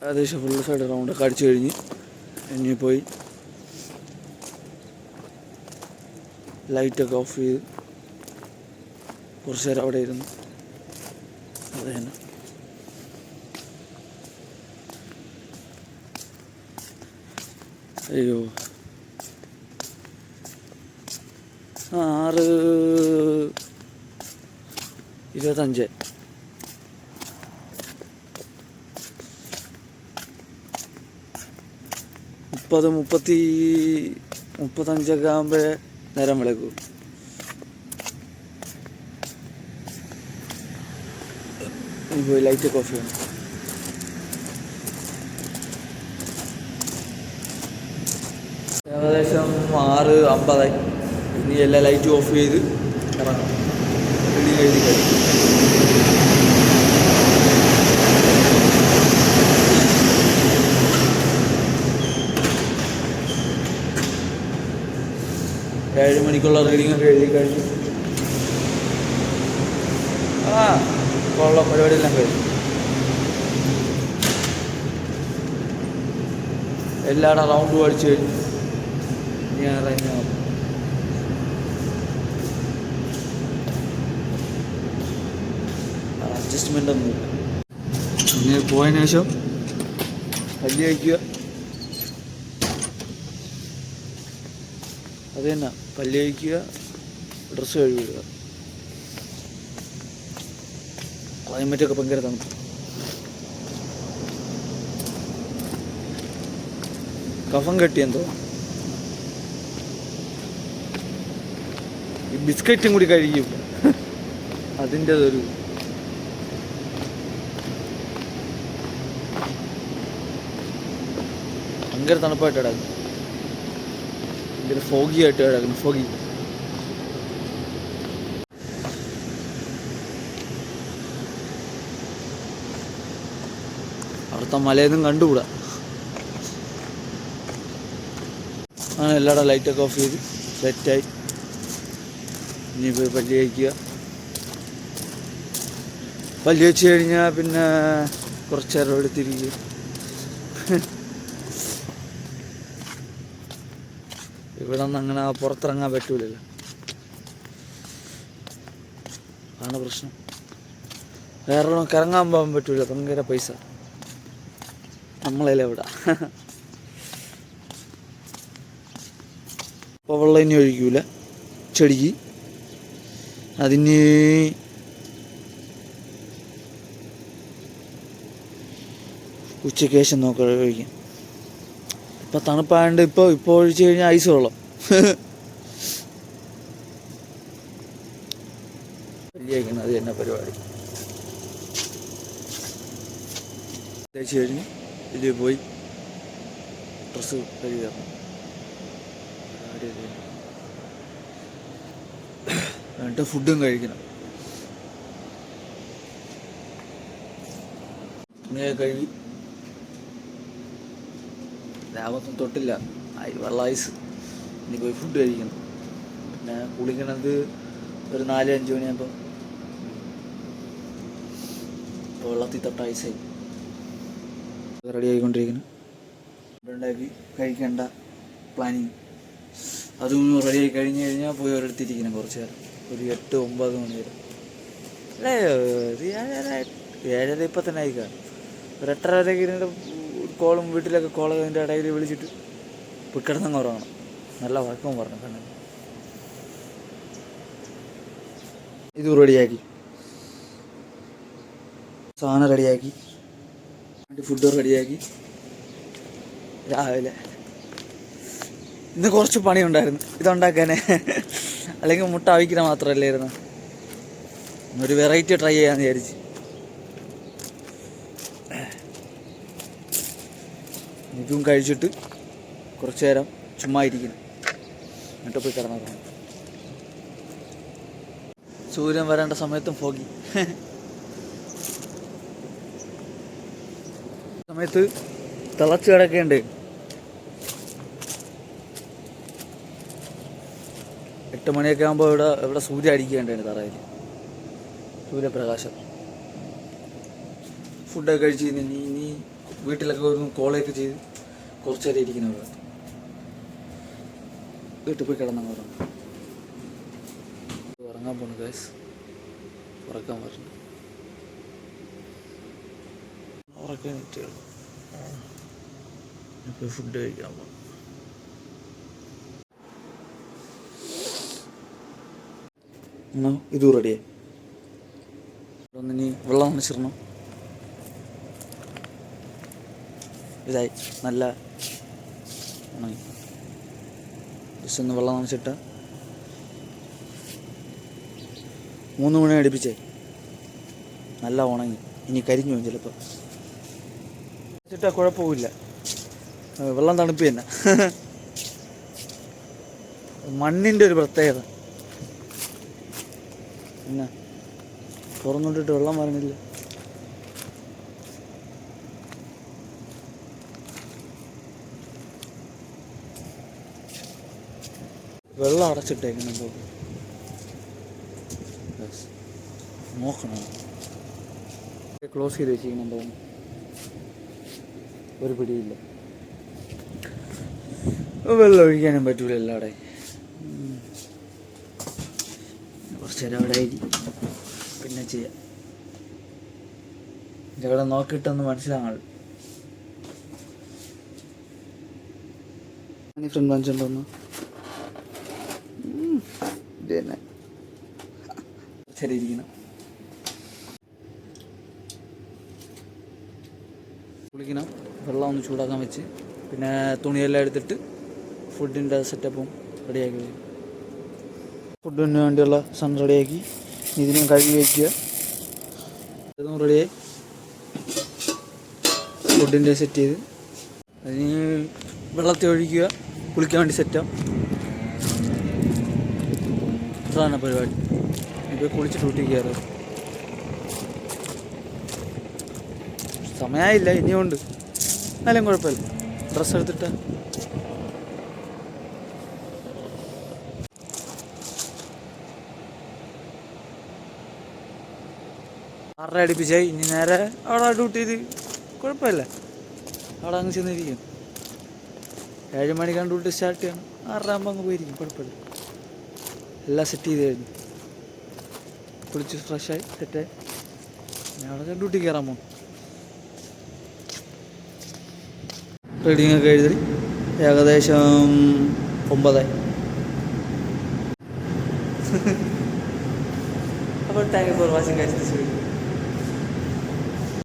ഏകദേശം full side റൗണ്ടൊക്കെ അടിച്ചു കഴിഞ്ഞ് ഇനി പോയി ലൈറ്റൊക്കെ ഓഫ് ചെയ്ത് കുറച്ച് നേരം അവിടെ ഇരുന്നു. അത് തന്നെ. അയ്യോ 6:25. 35 ആകുമ്പോഴേ നേരം വിളക്കും. ഇനി പോയി ലൈറ്റൊക്കെ ഓഫ് ചെയ്യണം. ഏകദേശം 6:50. ഇനി എല്ലാ ലൈറ്റും ഓഫ് ചെയ്ത് ഇറങ്ങാം. റെഡി എഴുതി കഴിഞ്ഞു. ഏഴ് മണിക്കുള്ള റീഡിങ്ങൊക്കെ എഴുതി കഴിഞ്ഞു. ഉള്ള പരിപാടിയെല്ലാം കഴിഞ്ഞു. എല്ലായിടം റൗണ്ട് പഠിച്ചു കഴിഞ്ഞു. ഞാൻ ഇറങ്ങിയാൽ അഡ്ജസ്റ്റ്മെൻ്റ് ഒന്നുമില്ല. ഇനി പോയതിനു ശേഷം പല്ല് കഴിക്കുക. അത് തന്നെ, പല്ല് കഴിക്കുക, ഡ്രസ്സ് കഴുകുക. ക്ലൈമറ്റൊക്കെ ഭയങ്കര തണുപ്പ്. കഫം കെട്ടിയെന്തോ. ഈ ബിസ്ക്കറ്റും കൂടി കഴിക്കും. അതിൻ്റെതൊരു ഭയങ്കര തണുപ്പായിട്ട് കിടക്കും. ഭയങ്കര ഫോഗി ആയിട്ട് കിടക്കും. ഫോഗി. അവിടുത്തെ മലയൊന്നും കണ്ടുകൂടാ. അങ്ങനെ എല്ലാവരുടെ ലൈറ്റൊക്കെ ഓഫ് ചെയ്ത് സെറ്റായി. ഇനി പോയി പല്ല് കഴിക്കുക. പല്ല് വെച്ച് കഴിഞ്ഞാൽ പിന്നെ കുറച്ച് നേരം എടുത്തിരിക്കുക. ഇവിടെ നിന്ന് അങ്ങനെ പുറത്തിറങ്ങാൻ പറ്റൂലല്ലോ. അതാണ് പ്രശ്നം. വേറെ കറങ്ങാൻ പോകാൻ പറ്റൂല. ഭയങ്കര പൈസ. നമ്മളല്ലേ ഇവിടെ. അപ്പോൾ വെള്ളം ഇനി ഒഴിക്കൂല ചെടിക്ക്. അതിന് ഉച്ചയ്ക്ക് ശേഷം നോക്കാം ഒഴിക്കാം. ഇപ്പം തണുപ്പായതുകൊണ്ട് ഇപ്പോൾ ഒഴിച്ച് കഴിഞ്ഞാൽ ഐസ് വെള്ളം. വലിയ കഴിക്കണം. അത് തന്നെ പരിപാടി. തേച്ച് കഴിഞ്ഞ് ഇതിൽ പോയി ഡ്രസ്സ് കഴുകാം. എന്നിട്ട് ഫുഡും കഴിക്കണം. ഇങ്ങനെ കഴുകി രാമൊന്നും തൊട്ടില്ല. വെള്ളം ഐസ്. ഇനി പോയി ഫുഡ് കഴിക്കണം. പിന്നെ കുളിക്കണത് ഒരു 4-5 മണിയാകുമ്പോൾ വെള്ളത്തിൽ തൊട്ട ഐസായി. റെഡി ആയിക്കൊണ്ടിരിക്കുന്നു. ഉണ്ടാക്കി കഴിക്കേണ്ട പ്ലാനിങ്. അതും റെഡിയായി കഴിഞ്ഞ് കഴിഞ്ഞാൽ പോയി ഒരിടത്തിരിക്കണം കുറച്ച് നേരം. ഒരു 8-9 മണി വരെ. അല്ലേ ഒരു 7:30 ഇപ്പം തന്നെ ആയിക്കാം. ഒരു 8:30 വരെയൊക്കെ ഇരുന്നിട്ട് കോളും വീട്ടിലൊക്കെ കോളതിൻ്റെ ഇടയിൽ വിളിച്ചിട്ട് പോയി കിടന്നങ്ങ് ഉറങ്ങണം. നല്ല വഴക്കം പറഞ്ഞു കണ്ണു. ഇത് റെഡിയാക്കി, സാധനം റെഡിയാക്കി, ഫുഡ് റെഡിയാക്കി. രാവിലെ ഇന്ന് കുറച്ച് പണിയുണ്ടായിരുന്നു ഇതുണ്ടാക്കാനേ. അല്ലെങ്കിൽ മുട്ട അവിക്കുന്ന മാത്രമല്ലായിരുന്നു. ഒരു വെറൈറ്റി ട്രൈ ചെയ്യാമെന്ന് വിചാരിച്ച്. ഇതും കഴിച്ചിട്ട് കുറച്ച് നേരം ചുമ്മാ ഇരിക്കണം. എന്നിട്ട് പോയി കിടന്നുറങ്ങണം. സൂര്യൻ വരേണ്ട സമയത്തും ഫോഗി. സമയത്ത് തിളച്ച് കിടക്കേണ്ട. 8 മണിയൊക്കെ ആകുമ്പോൾ ഇവിടെ സൂര്യ അടിക്കേണ്ടതാണ് തറയിൽ. സൂര്യപ്രകാശം. ഫുഡൊക്കെ കഴിച്ച് ഇനി വീട്ടിലൊക്കെ ഒരു കോളൊക്കെ ചെയ്ത് കുറച്ച് നേരം ഇരിക്കുന്നവർ വീട്ടിൽ പോയി കിടന്നങ്ങ് ഉറങ്ങും. ഉറങ്ങാൻ പോണു ഗൈസ്, ഉറക്കാൻ പറഞ്ഞു. ഉറക്കാൻ പറ്റുള്ളൂ. ഇപ്പോൾ ഫുഡ് കഴിക്കാൻ പോകും. എന്നാൽ ഇത് റെഡിയായി. ഒന്നിനി വെള്ളം നനച്ചിടണം. ഇതായി നല്ല ഉണങ്ങി. ജസ്റ്റ് ഒന്ന് വെള്ളം നനച്ചിട്ട് 3 മണി അടുപ്പിച്ചേ നല്ല ഉണങ്ങി. ഇനി കരിഞ്ഞു പോകും ചിലപ്പോൾ. വെച്ചിട്ടാ കുഴപ്പമില്ല, വെള്ളം തണുപ്പ് തന്നെ. മണ്ണിൻ്റെ ഒരു പ്രത്യേകത. പിന്നെ തുറന്നിട്ടിട്ട് വെള്ളം വരണില്ല. വെള്ളം അടച്ചിട്ടേക്കുന്നുണ്ടോ നോക്കണം. ക്ലോസ് ചെയ്ത് വെച്ചിരിക്കുന്നുണ്ടോ ഒരു പിടിയില്ല. വെള്ളം ഒഴിക്കാനും പറ്റൂല എല്ലാവിടെ. കുറച്ച് നേരം അവിടെ ആയി പിന്നെ ചെയ്യാം. ഇവിടെ നോക്കിയിട്ടൊന്ന് മനസ്സിലാങ്ങൾ. ഫ്രണ്ട് വാങ്ങിച്ചിട്ടുണ്ടോന്ന് ഇത് തന്നെ ശരി ഇരിക്കണം. കുളിക്കണം, വെള്ളം ഒന്ന് ചൂടാക്കാൻ വെച്ച് പിന്നെ തുണിയെല്ലാം എടുത്തിട്ട് ഫുഡിൻ്റെ സെറ്റപ്പും റെഡിയാക്കി വരും. ഫുഡിന് വേണ്ടിയുള്ള സൺ റെഡിയാക്കി ഇതിനും കഴുകി വയ്ക്കുക. ഇതും റെഡിയായി ഫുഡിൻ്റെ സെറ്റ് ചെയ്ത് അതിന് വെള്ളത്തിൽ ഒഴിക്കുക, കുളിക്കാൻ വേണ്ടി സെറ്റാവും. അതാണ് പരിപാടി. ഇപ്പോൾ കുളിച്ചിട്ട് വീട്ടിൽ കയറുക. സമയമായില്ല, ഇനിയുണ്ട്. എന്നാലും കുഴപ്പമില്ല. ഡ്രസ്സ് എടുത്തിട്ട് ആറര അടുപ്പിച്ചായി. ഇനി നേരെ അവിടെ ഡ്യൂട്ടി ചെയ്ത് കുഴപ്പമില്ല, അവിടെ അങ്ങ് ചെന്നിരിക്കും. 7 മണിക്കാണ് ഡ്യൂട്ടി സ്റ്റാർട്ട് ചെയ്യണം. 6:30 ആകുമ്പോൾ അങ്ങ് പോയിരിക്കും, കുഴപ്പമില്ല. എല്ലാം സെറ്റ് ചെയ്ത് കഴിഞ്ഞു, കുളിച്ച് ഫ്രഷായി സെറ്റായി. ഞാൻ അവിടെ ഡ്യൂട്ടി കയറാൻ പോകും. റീഡിങ് ഒക്കെ എഴുതി ഏകദേശം 9. അപ്പോൾ thank you for watching guys this video.